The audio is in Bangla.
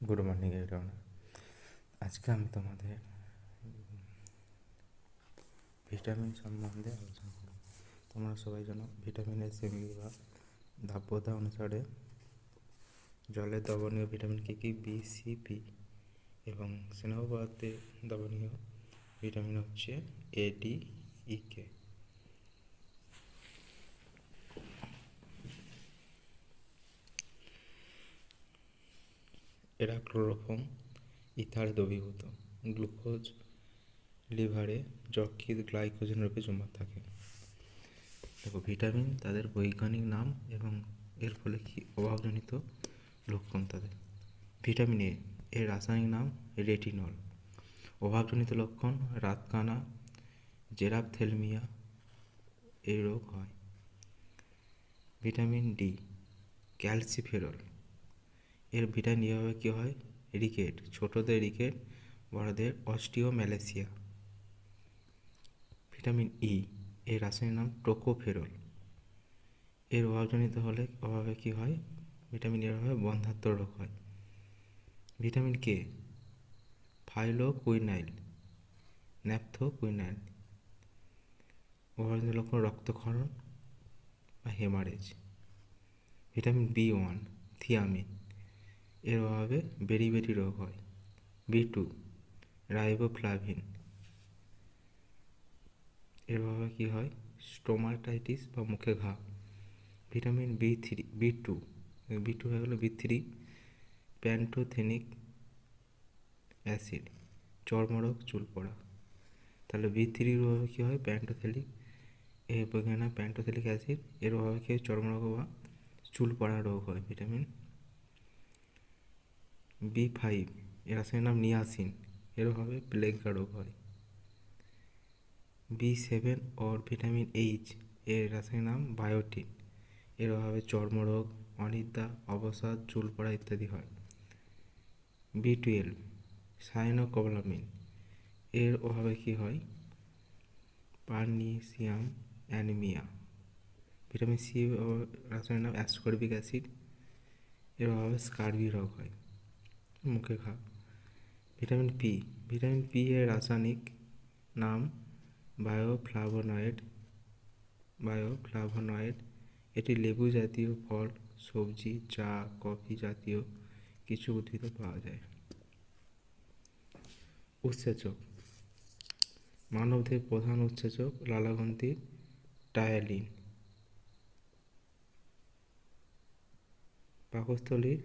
Good morning everyone. আজকে আমি তোমাদের ভিটামিন সম্বন্ধে আলোচনা করব। তোমরা সবাই জানো ভিটামিনের শ্রেণীবিভাগ ধাব্যতা অনুসারে জলে দ্রবণীয় ভিটামিন কী বি, সি, পি এবং স্নেহ পদার্থে দ্রবণীয় ভিটামিন হচ্ছে এ, ডি, ই, কে। এরা ক্লোরোফর্ম ইথারে দ্রবীভূত। গ্লুকোজ লিভারে যকৃৎ গ্লাইকোজেন রূপে জমা থাকে। দেখো, ভিটামিন তাদের বৈজ্ঞানিক নাম এবং এর ফলে কি অভাবজনিত লক্ষণ তাদের। ভিটামিন এ, এর রাসায়নিক নাম রেটিনল। অভাবজনিত লক্ষণ রাতকানা, জেরাপথ্যালমিয়া এই রোগ হয়। Vitamin D, calciferol. এর ভিটামিন এভাবে কী হয়, রিকেট, ছোটদের রিকেট, বড়দের অস্টিওম্যালেসিয়া। ভিটামিন ই, এর রাসায়নিক নাম টোকোফেরল। এর অভাবে কী হয়, ভিটামিন এর অভাবে বন্ধ্যাত্ব রোগ হয়। Vitamin K, phylloquinyl, naphthoquinyl. অভাবজনিত লক্ষণ রক্তক্ষরণ বা হেমারেজ। Vitamin B one, thiamine. এর অভাবে বেরি রোগ হয়। B2, riboflavin. এর অভাবে কী হয়, স্টোমাটাইটিস বা মুখে ঘা। ভিটামিন বি টু হয়ে গেল বি3, প্যান্টোথেনিক অ্যাসিড, চর্মরোগ, চুল পড়া। তাহলে বি3 অভাবে কী হয়, প্যান্টোথেলিক অ্যাসিড। এর অভাবে কী হয়, চর্মরোগ বা চুল পড়া রোগ হয়। ভিটামিন বি5, এর রাসায়নিক নাম নিয়াসিন। এর অভাবে প্লেগা রোগ হয়। বি7 और ভিটামিন এইচ, এর রাসায়নিক নাম বায়োটিন। এর অভাবে চর্মরোগ, অনিদ্রা, অবসাদ, চুল পড়া ইত্যাদি হয়। বি12, সায়ানোকোবালামিন। এর অভাবে কী হয়, পার্নিসিয়াম অ্যানিমিয়া। ভিটামিন সি, রাসায়নিক নাম অ্যাসকর্বিক অ্যাসিড। এর অভাবে স্কারভি রোগ হয়, মুখে ঘা। ভিটামিন পি এর রাসায়নিক নাম বায়োফ্লাভোনয়েড। এটি লেবু জাতীয় ফল, সবজি, চা, কফি জাতীয় কিছু উদ্ভিদে পাওয়া যায়। উৎসেচক, মানবদেহের প্রধান উৎসেচক লালাগ্রন্থির টায়ালিন, পাকস্থলীর